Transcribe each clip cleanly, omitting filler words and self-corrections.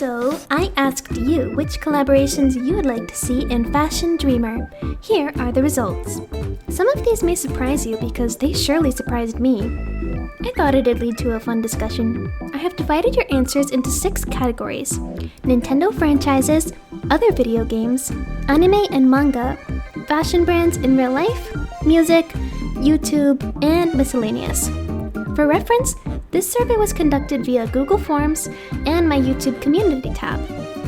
So, I asked you which collaborations you would like to see in Fashion Dreamer. Here are the results. Some of these may surprise you because they surely surprised me. I thought it'd lead to a fun discussion. I have divided your answers into 6 categories: Nintendo franchises, other video games, anime and manga, fashion brands in real life, music, YouTube, and miscellaneous. For reference, this survey was conducted via Google Forms and my YouTube community tab.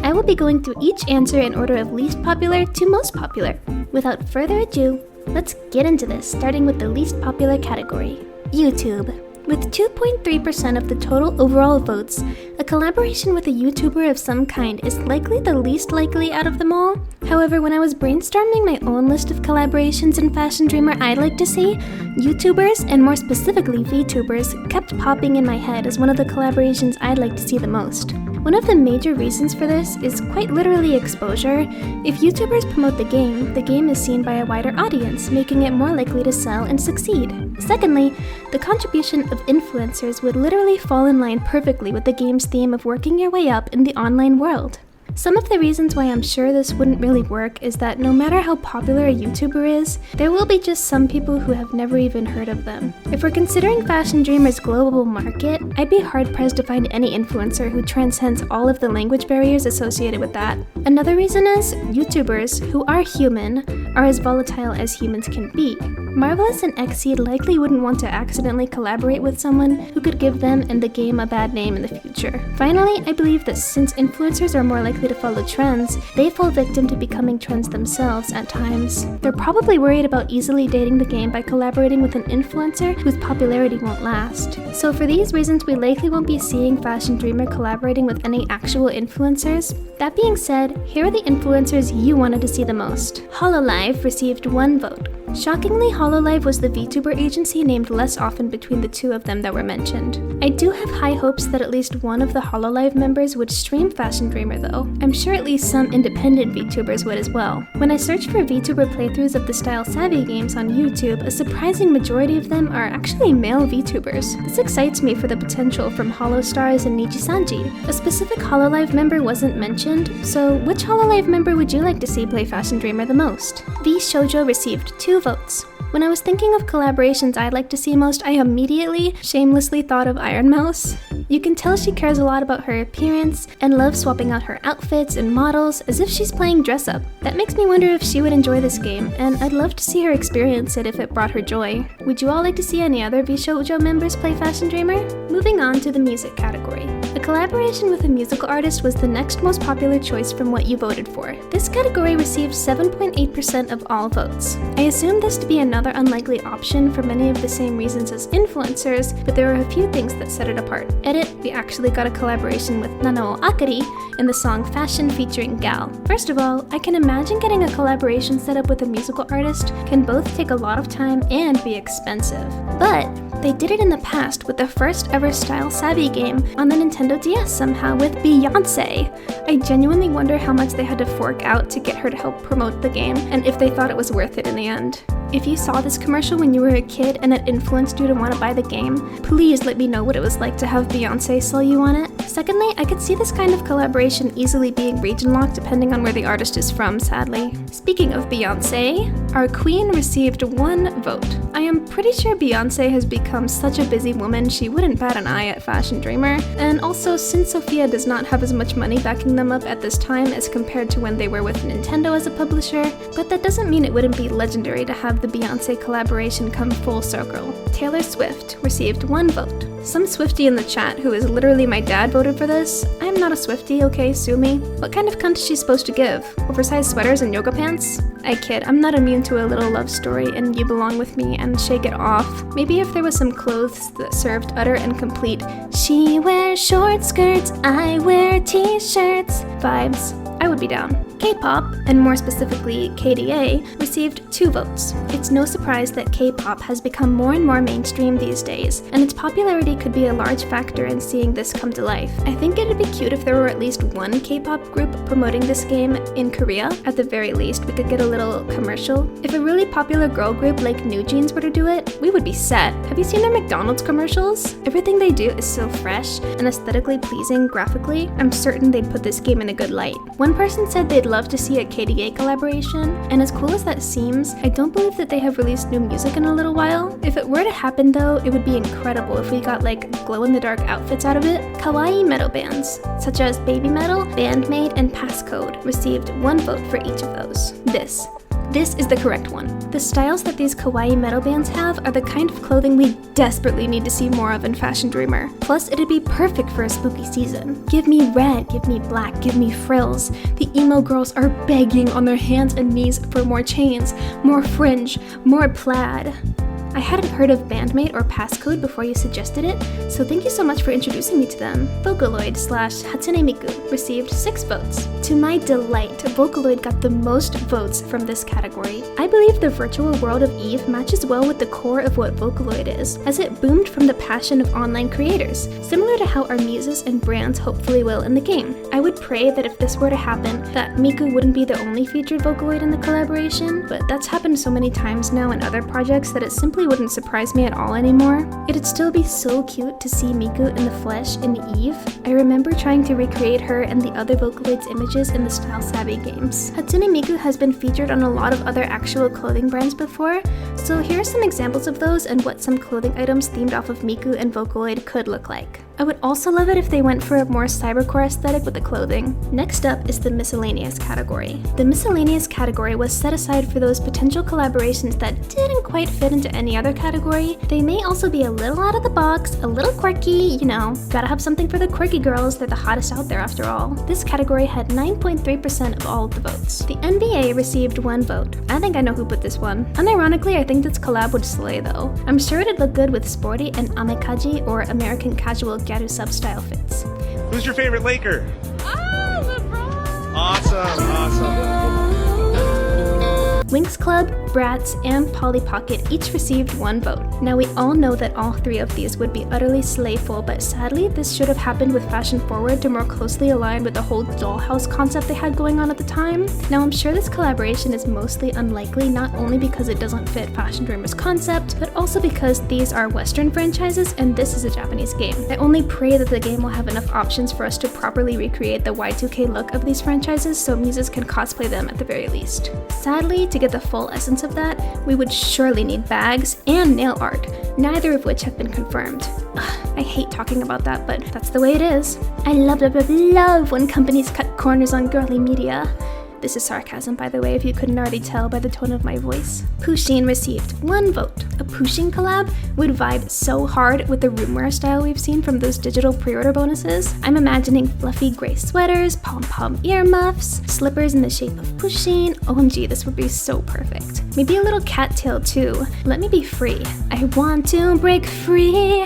I will be going through each answer in order of least popular to most popular. Without further ado, let's get into this, starting with the least popular category, YouTube. With 2.3% of the total overall votes, a collaboration with a YouTuber of some kind is likely the least likely out of them all. However, when I was brainstorming my own list of collaborations in Fashion Dreamer I'd like to see, YouTubers, and more specifically VTubers, kept popping in my head as one of the collaborations I'd like to see the most. One of the major reasons for this is quite literally exposure. If YouTubers promote the game is seen by a wider audience, making it more likely to sell and succeed. Secondly, the contribution of influencers would literally fall in line perfectly with the game's theme of working your way up in the online world. Some of the reasons why I'm sure this wouldn't really work is that no matter how popular a YouTuber is, there will be just some people who have never even heard of them. If we're considering Fashion Dreamer's global market, I'd be hard-pressed to find any influencer who transcends all of the language barriers associated with that. Another reason is, YouTubers, who are human, are as volatile as humans can be. Marvelous and Xseed likely wouldn't want to accidentally collaborate with someone who could give them and the game a bad name in the future. Finally, I believe that since influencers are more likely to follow trends, they fall victim to becoming trends themselves at times. They're probably worried about easily dating the game by collaborating with an influencer whose popularity won't last. So for these reasons, we likely won't be seeing Fashion Dreamer collaborating with any actual influencers. That being said, here are the influencers you wanted to see the most. Hololive received 1 vote. Shockingly, Hololive was the VTuber agency named less often between the 2 of them that were mentioned. I do have high hopes that at least one of the Hololive members would stream Fashion Dreamer though. I'm sure at least some independent VTubers would as well. When I search for VTuber playthroughs of the Style Savvy games on YouTube, a surprising majority of them are actually male VTubers. This excites me for the potential from Holostars and Nijisanji. A specific Hololive member wasn't mentioned, so which Hololive member would you like to see play Fashion Dreamer the most? V Shoujo received 2 votes. When I was thinking of collaborations I'd like to see most, I immediately, shamelessly thought of Iron Mouse. You can tell she cares a lot about her appearance and loves swapping out her outfits and models as if she's playing dress up. That makes me wonder if she would enjoy this game, and I'd love to see her experience it if it brought her joy. Would you all like to see any other VShojo members play Fashion Dreamer? Moving on to the music category. A collaboration with a musical artist was the next most popular choice from what you voted for. This category received 7.8% of all votes. I assumed this to be another unlikely option for many of the same reasons as influencers, but there are a few things that set it apart. Edit, we actually got a collaboration with Nanao Akari in the song Fashion featuring Gal. First of all, I can imagine getting a collaboration set up with a musical artist can both take a lot of time and be expensive. But they did it in the past with the first ever Style Savvy game on the Nintendo DS somehow with Beyoncé. I genuinely wonder how much they had to fork out to get her to help promote the game, and if they thought it was worth it in the end. If you saw this commercial when you were a kid and it influenced you to want to buy the game, please let me know what it was like to have Beyoncé sell you on it. Secondly, I could see this kind of collaboration easily being region locked depending on where the artist is from, sadly. Speaking of Beyoncé, our queen received 1 vote. I am pretty sure Beyoncé has become such a busy woman she wouldn't bat an eye at Fashion Dreamer, and also since Sophia does not have as much money backing them up at this time as compared to when they were with Nintendo as a publisher, but that doesn't mean it wouldn't be legendary to have the Beyoncé collaboration come full circle. Taylor Swift received 1 vote. Some Swiftie in the chat, who is literally my dad, voted for this. I am not a Swiftie, okay, sue me. What kind of cunt is she supposed to give? Oversized sweaters and yoga pants? I kid, I'm not immune to a little love story and You Belong With Me and Shake It Off. Maybe if there was some clothes that served utter and complete she wears short skirts, I wear t-shirts vibes, I would be down. K-pop, and more specifically KDA, received 2 votes. It's no surprise that K-pop has become more and more mainstream these days, and its popularity could be a large factor in seeing this come to life. I think it'd be cute if there were at least one K-pop group promoting this game in Korea. At the very least, we could get a little commercial. If a really popular girl group like New Jeans were to do it, we would be set. Have you seen their McDonald's commercials? Everything they do is so fresh and aesthetically pleasing graphically. I'm certain they'd put this game in a good light. One person said they'd love to see a KDA collaboration, and as cool as that seems, I don't believe that they have released new music in a little while. If it were to happen though, it would be incredible if we got like glow-in-the-dark outfits out of it. Kawaii metal bands, such as Baby Metal, Bandmate, and Passcode, received 1 vote for each of those. This is the correct one. The styles that these kawaii metal bands have are the kind of clothing we desperately need to see more of in Fashion Dreamer. Plus, it'd be perfect for a spooky season. Give me red, give me black, give me frills. The emo girls are begging on their hands and knees for more chains, more fringe, more plaid. I hadn't heard of Bandmate or Passcode before you suggested it, so thank you so much for introducing me to them. Vocaloid/Hatsune Miku received 6 votes. To my delight, Vocaloid got the most votes from this category. I believe the virtual world of Eve matches well with the core of what Vocaloid is, as it boomed from the passion of online creators, similar to how our muses and brands hopefully will in the game. I would pray that if this were to happen, that Miku wouldn't be the only featured Vocaloid in the collaboration, but that's happened so many times now in other projects that it simply wouldn't surprise me at all anymore. It'd still be so cute to see Miku in the flesh in Eve. I remember trying to recreate her and the other Vocaloids' images in the Style Savvy games. Hatsune Miku has been featured on a lot of other actual clothing brands before, so here are some examples of those and what some clothing items themed off of Miku and Vocaloid could look like. I would also love it if they went for a more cybercore aesthetic with the clothing. Next up is the Miscellaneous category. The Miscellaneous category was set aside for those potential collaborations that didn't quite fit into any other category. They may also be a little out of the box, a little quirky, you know, gotta have something for the quirky girls, they're the hottest out there after all. This category had 9.3% of all of the votes. The NBA received 1 vote. I think I know who put this one. Unironically, I think this collab would slay though. I'm sure it'd look good with sporty and amekaji or American casual Gyaru sub-style fits. Who's your favorite Laker? LeBron! Awesome. Winx Club, Bratz, and Polly Pocket each received 1 vote. Now we all know that all 3 of these would be utterly slayful, but sadly this should have happened with Fashion Forward to more closely align with the whole dollhouse concept they had going on at the time. Now I'm sure this collaboration is mostly unlikely, not only because it doesn't fit Fashion Dreamer's concept, but also because these are Western franchises and this is a Japanese game. I only pray that the game will have enough options for us to properly recreate the Y2K look of these franchises so muses can cosplay them at the very least. Sadly, to get the full essence of that, we would surely need bags and nail art, neither of which have been confirmed. Ugh, I hate talking about that, but that's the way it is. I love when companies cut corners on girly media. This is sarcasm, by the way, if you couldn't already tell by the tone of my voice. Pusheen received 1 vote. A Pusheen collab would vibe so hard with the roomwear style we've seen from those digital pre-order bonuses. I'm imagining fluffy gray sweaters, pom-pom earmuffs, slippers in the shape of Pusheen. OMG, this would be so perfect. Maybe a little cattail too. Let me be free. I want to break free.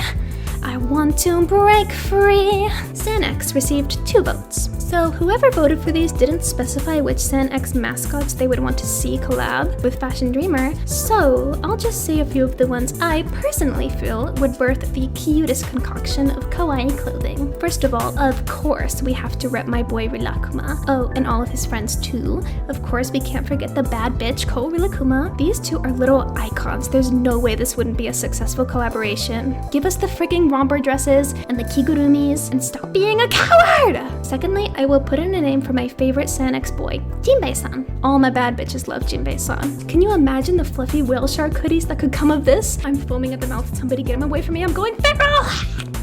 I want to break free. SanX received 2 votes. So whoever voted for these didn't specify which SanX mascots they would want to see collab with Fashion Dreamer, so I'll just say a few of the ones I personally feel would birth the cutest concoction of kawaii clothing. First of all, of course, we have to rep my boy Rilakuma. Oh, and all of his friends too. Of course, we can't forget the bad bitch Ko Rilakuma. These 2 are little icons. There's no way this wouldn't be a successful collaboration. Give us the freaking romper dresses and the kigurumis and stop being a coward! Secondly, I will put in a name for my favorite SanX boy, Jinbei-san. All my bad bitches love Jinbei-san. Can you imagine the fluffy whale shark hoodies that could come of this? I'm foaming at the mouth. Somebody get him away from me. I'm going feral!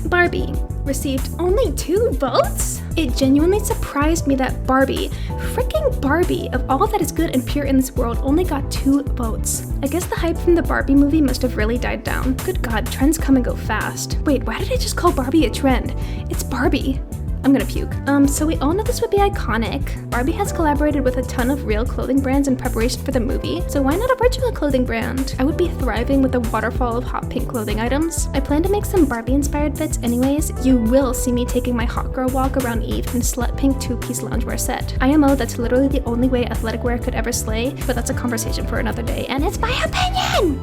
Barbie received only 2 votes? It genuinely surprised me that Barbie, freaking Barbie, of all that is good and pure in this world, only got 2 votes. I guess the hype from the Barbie movie must have really died down. Good God, trends come and go fast. Wait, why did I just call Barbie a trend? It's Barbie. I'm gonna puke. So we all know this would be iconic. Barbie has collaborated with a ton of real clothing brands in preparation for the movie, so why not a virtual clothing brand? I would be thriving with a waterfall of hot pink clothing items. I plan to make some Barbie-inspired fits anyways. You will see me taking my hot girl walk around Eve in slut pink two-piece loungewear set. IMO, that's literally the only way athletic wear could ever slay, but that's a conversation for another day, and it's my opinion!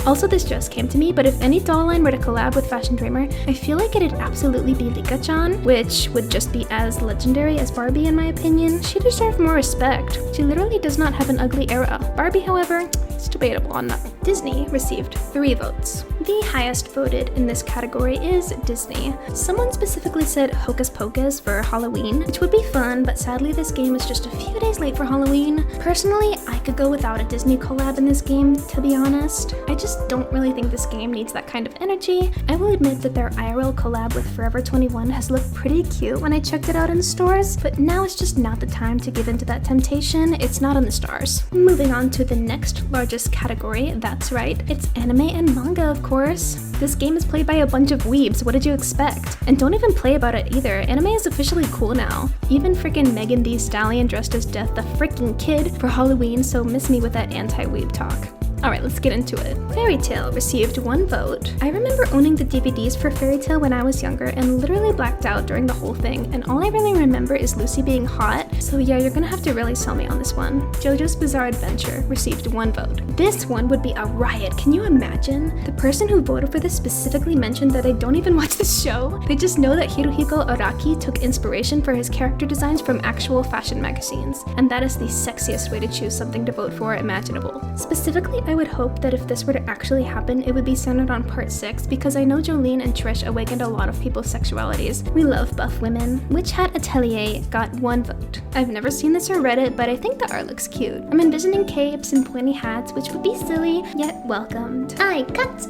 Also, this just came to me, but if any doll line were to collab with Fashion Dreamer, I feel like it'd absolutely be Lika-chan, which would just be as legendary as Barbie in my opinion. She deserved more respect. She literally does not have an ugly era. Barbie, however, it's debatable on that. Disney received 3 votes. The highest voted in this category is Disney. Someone specifically said Hocus Pocus for Halloween, which would be fun, but sadly this game is just a few days late for Halloween. Personally, I could go without a Disney collab in this game, to be honest. I just don't really think this game needs that kind of energy. I will admit that their IRL collab with Forever 21 has looked pretty cute when I checked it out in stores, but now it's just not the time to give into that temptation. It's not on the stars. Moving on to the next largest category, that's right, it's anime and manga, of course. This game is played by a bunch of weebs, what did you expect? And don't even play about it either, anime is officially cool now. Even freaking Megan Thee Stallion dressed as Death the freaking Kid for Halloween, so miss me with that anti-weeb talk. Alright, let's get into it. Fairy Tail received 1 vote. I remember owning the DVDs for Fairy Tail when I was younger and literally blacked out during the whole thing, and all I really remember is Lucy being hot, so yeah, you're gonna have to really sell me on this one. JoJo's Bizarre Adventure received 1 vote. This one would be a riot, can you imagine? The person who voted for this specifically mentioned that they don't even watch the show. They just know that Hirohiko Araki took inspiration for his character designs from actual fashion magazines, and that is the sexiest way to choose something to vote for imaginable. Specifically, I would hope that if this were to actually happen, it would be centered on part 6, because I know Jolene and Trish awakened a lot of people's sexualities. We love buff women. Witch Hat Atelier got 1 vote. I've never seen this or read it, but I think the art looks cute. I'm envisioning capes and pointy hats, which would be silly, yet welcomed. I cuts,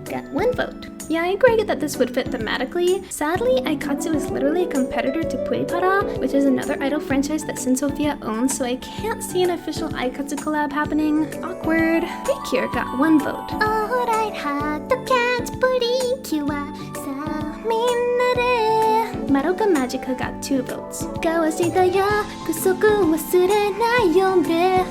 got 1 vote. Yeah, I agree that this would fit thematically. Sadly, Aikatsu is literally a competitor to Puipara, which is another idol franchise that Sin Sophia owns, so I can't see an official Aikatsu collab happening. Awkward. Precure got 1 vote. Alright, hot the cat, Precure, Madoka Magica got 2 votes.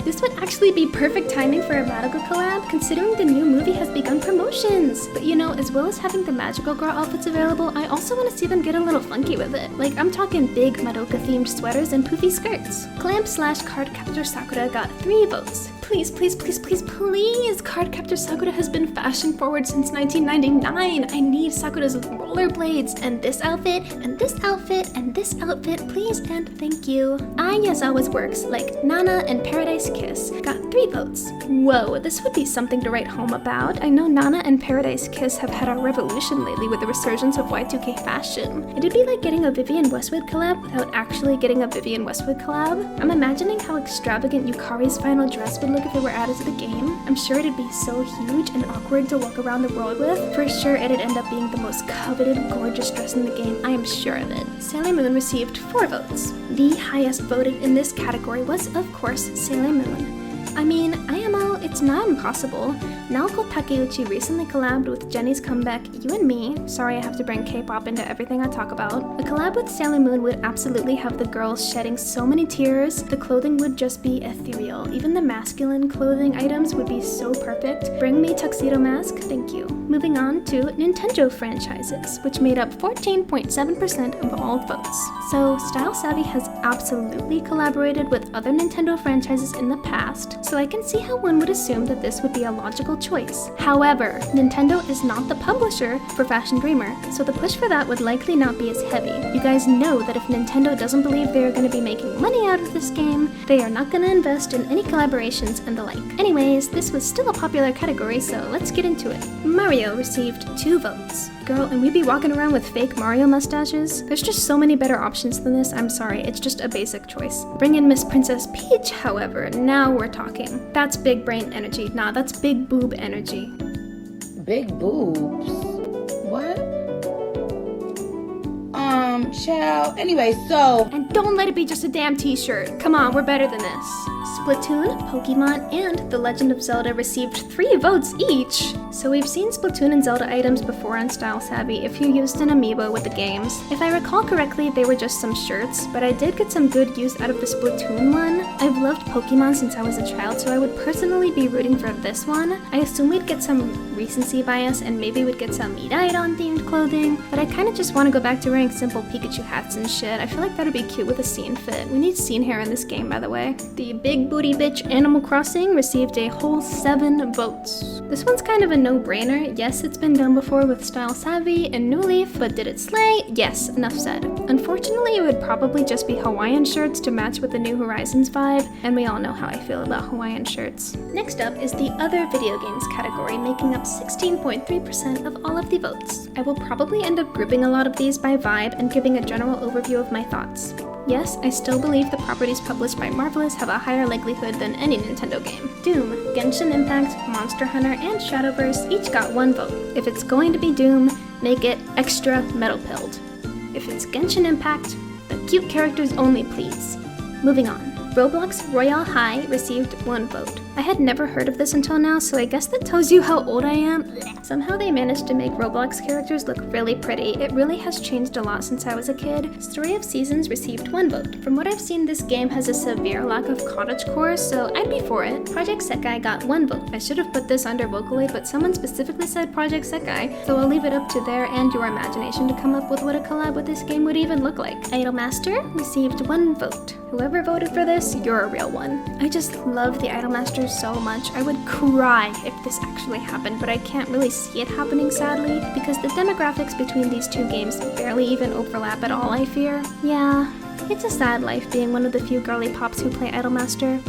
This would actually be perfect timing for a Madoka collab, considering the new movie has begun promotions. But you know, as well as having the magical girl outfits available, I also want to see them get a little funky with it. Like, I'm talking big Madoka themed sweaters and poofy skirts. Clamp/Card Captor Sakura got 3 votes. Please, please, please, please, please! Card Captor Sakura has been fashion forward since 1999. I need Sakura's rollerblades and this outfit and this outfit and this outfit, please and thank you. Ayazawa's works like Nana and Paradise Kiss got 3 votes. Whoa, this would be something to write home about. I know Nana and Paradise Kiss have had a revolution lately with the resurgence of Y2K fashion. It'd be like getting a Vivienne Westwood collab without actually getting a Vivienne Westwood collab. I'm imagining how extravagant Yukari's final dress would look if it were added to the game. I'm sure it'd be so huge and awkward to walk around the world with. For sure, it'd end up being the most coveted, gorgeous dress in the game. I am sure of it. Sailor Moon received 4 votes. The highest voted in this category was, of course, Sailor Moon. I mean, IMO, it's not impossible. Naoko Takeuchi recently collabed with Jenny's comeback, You and Me. Sorry, I have to bring K-pop into everything I talk about. A collab with Sailor Moon would absolutely have the girls shedding so many tears. The clothing would just be ethereal. Even the masculine clothing items would be so perfect. Bring me Tuxedo Mask, thank you. Moving on to Nintendo franchises, which made up 14.7% of all votes. So, Style Savvy has absolutely collaborated with other Nintendo franchises in the past, so I can see how one would assume that this would be a logical choice. However, Nintendo is not the publisher for Fashion Dreamer, so the push for that would likely not be as heavy. You guys know that if Nintendo doesn't believe they are going to be making money out of this game, they are not going to invest in any collaborations and the like. Anyways, this was still a popular category, so let's get into it. Mario received 2 votes. Girl, and we be walking around with fake Mario mustaches? There's just so many better options than this, I'm sorry, it's just a basic choice. Bring in Miss Princess Peach, however, now we're talking. That's big brain energy, nah, that's big boob energy. Big boobs? What? Child. Anyway, so... And don't let it be just a damn t-shirt. Come on, we're better than this. Splatoon, Pokemon, and The Legend of Zelda received 3 votes each. So we've seen Splatoon and Zelda items before on Style Savvy if you used an amiibo with the games. If I recall correctly, they were just some shirts, but I did get some good use out of the Splatoon one. I've loved Pokemon since I was a child, so I would personally be rooting for this one. I assume we'd get some recency bias and maybe we'd get some Miraidon themed clothing, but I kinda just wanna go back to wearing simple Pikachu hats and shit. I feel like that'd be cute with a scene fit. We need scene hair in this game, by the way. The Big Booty Bitch Animal Crossing received a whole 7 votes. This one's kind of a no-brainer. Yes, it's been done before with Style Savvy and New Leaf, but did it slay? Yes, enough said. Unfortunately, it would probably just be Hawaiian shirts to match with the New Horizons vibe, and we all know how I feel about Hawaiian shirts. Next up is the other video games category, making up 16.3% of all of the votes. I will probably end up grouping a lot of these by vibe and giving a general overview of my thoughts. Yes, I still believe the properties published by Marvelous have a higher likelihood than any Nintendo game. Doom, Genshin Impact, Monster Hunter, and Shadowverse each got 1 vote. If it's going to be Doom, make it extra metal-pilled. If it's Genshin Impact, the cute characters only, please. Moving on. Roblox Royale High received 1 vote. I had never heard of this until now, so I guess that tells you how old I am. Somehow they managed to make Roblox characters look really pretty. It really has changed a lot since I was a kid. Story of Seasons received 1 vote. From what I've seen, this game has a severe lack of cottagecore, so I'd be for it. Project Sekai got 1 vote. I should have put this under Vocaloid, but someone specifically said Project Sekai, so I'll leave it up to their and your imagination to come up with what a collab with this game would even look like. Idolmaster received 1 vote. Whoever voted for this, you're a real one. I just love the Idolmasters so much. I would cry if this actually happened, but I can't really see it happening, sadly, because the demographics between these two games barely even overlap at all, I fear. Yeah, it's a sad life being one of the few girly pops who play Idolmaster.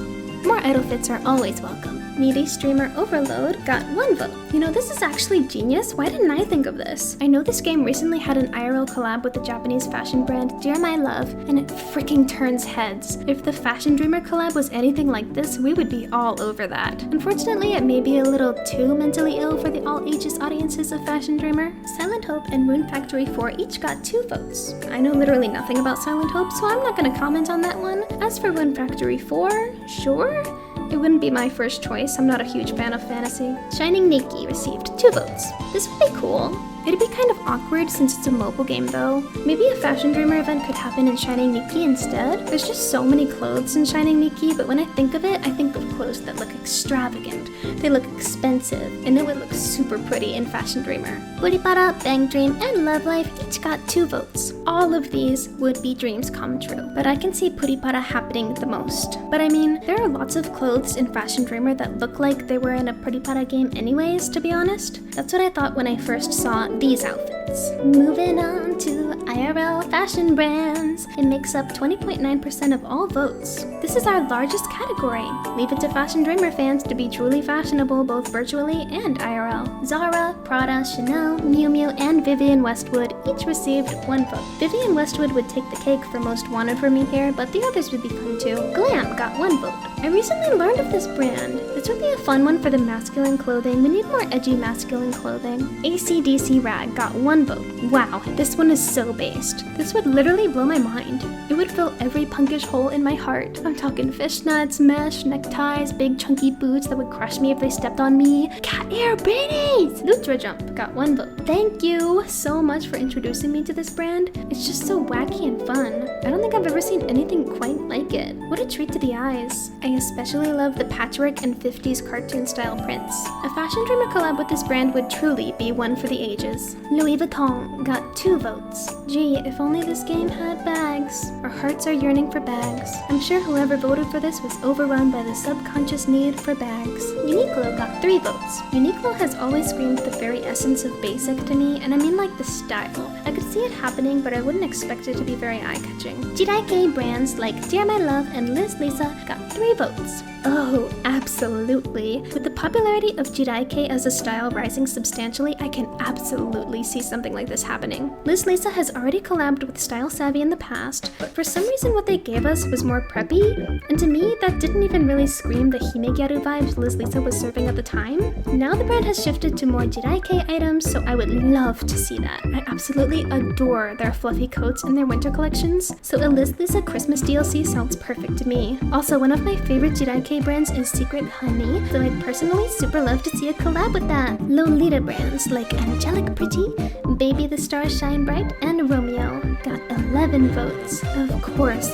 More idol fits are always welcome. Needy Streamer Overload got 1 vote. You know, this is actually genius. Why didn't I think of this? I know this game recently had an IRL collab with the Japanese fashion brand Dear My Love, and it freaking turns heads. If the Fashion Dreamer collab was anything like this, we would be all over that. Unfortunately, it may be a little too mentally ill for the all-ages audiences of Fashion Dreamer. Silent Hope and Moon Factory 4 each got 2 votes. I know literally nothing about Silent Hope, so I'm not gonna comment on that one. As for Moon Factory 4, sure? It wouldn't be my first choice. I'm not a huge fan of fantasy. Shining Nikki received 2 votes. This would be cool. It'd be kind of awkward since it's a mobile game though. Maybe a Fashion Dreamer event could happen in Shining Nikki instead. There's just so many clothes in Shining Nikki, but when I think of it, I think of clothes that look extravagant. They look expensive, and it would look super pretty in Fashion Dreamer. Puripara, Bang Dream, and Love Life each got 2 votes. All of these would be dreams come true, but I can see Puripara happening the most. But I mean, there are lots of clothes in Fashion Dreamer that look like they were in a Puripara game anyways, to be honest. That's what I thought when I first saw these outfits. Moving on to IRL fashion brands. It makes up 20.9% of all votes. This is our largest category. Leave it to Fashion Dreamer fans to be truly fashionable both virtually and IRL. Zara, Prada, Chanel, Miu Miu, and Vivienne Westwood each received 1 vote. Vivienne Westwood would take the cake for most wanted for me here, but the others would be fun too. Glam got 1 vote. I recently learned of this brand. This would be a fun one for the masculine clothing. We need more edgy masculine clothing. AC/DC Rag got 1 vote. Wow, this one is so based. This would literally blow my mind. It would fill every punkish hole in my heart. I'm talking fishnets, mesh, neckties, big chunky boots that would crush me if they stepped on me. Cat ear beanies! Lutra Jump got 1 vote. Thank you so much for introducing me to this brand. It's just so wacky and fun. I don't think I've ever seen anything quite like it. What a treat to the eyes. I especially love the patchwork and 50s cartoon style prints. A Fashion Dreamer collab with this brand would truly be one for the ages. Louis Vuitton got 2 votes. Gee, if only this game had bags. Our hearts are yearning for bags. I'm sure whoever voted for this was overrun by the subconscious need for bags. Uniqlo got 3 votes. Uniqlo has always screamed the very essence of basic to me, and I mean like the style. I could see it happening, but I wouldn't expect it to be very eye-catching. Jidai brands like Dear My Love and Liz Lisa got 3 votes. Oh, absolutely. With the popularity of Jidai as a style rising substantially, I can absolutely see something like this happening. Liz Lisa has already collabed with Style Savvy in the past, but for some reason what they gave us was more preppy, and to me that didn't even really scream the Himegyaru vibes Liz Lisa was serving at the time. Now the brand has shifted to more Jidai items, so I would love to see that. I absolutely adore their fluffy coats and their winter collections, so a Liz Lisa Christmas DLC sounds perfect to me. Also, one of my favorite Jiraiya brands is Secret Honey, so I'd personally super love to see a collab with that. Lolita brands like Angelic Pretty, Baby the Stars Shine Bright, and Romeo got 11 votes. Of course,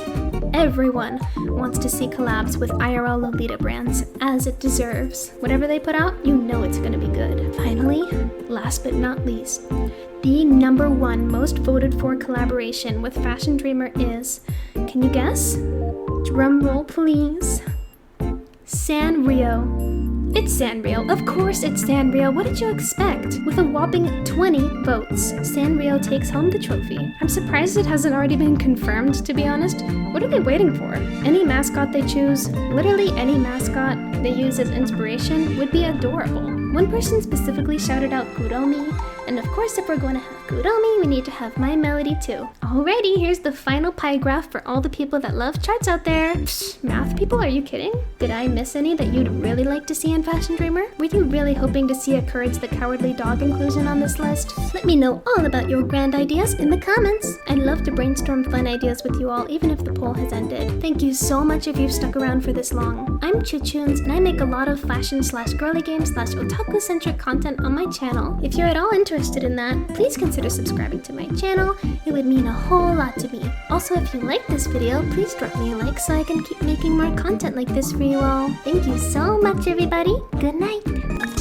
everyone wants to see collabs with IRL Lolita brands, as it deserves. Whatever they put out, you know it's gonna be good. Finally, last but not least, the #1 most voted for collaboration with Fashion Dreamer is, can you guess? Drum roll please. Sanrio. It's Sanrio. Of course it's Sanrio. What did you expect? With a whopping 20 votes, Sanrio takes home the trophy. I'm surprised it hasn't already been confirmed, to be honest. What are they waiting for? Any mascot they choose, literally any mascot they use as inspiration, would be adorable. One person specifically shouted out Kuromi, and of course if we're going to have Kuromi, we need to have My Melody too. Alrighty, here's the final pie graph for all the people that love charts out there. Psh, math people, are you kidding? Did I miss any that you'd really like to see in Fashion Dreamer? Were you really hoping to see a Courage the Cowardly Dog inclusion on this list? Let me know all about your grand ideas in the comments. I'd love to brainstorm fun ideas with you all, even if the poll has ended. Thank you so much if you've stuck around for this long. I'm chu-chuns, and I make a lot of fashion/girly game/otaku-centric content on my channel. If you're at all interested in that, please consider subscribing to my channel. It would mean a whole lot to me. Also, if you like this video, please drop me a like so I can keep making more content like this for you all. Thank you so much, everybody. Good night.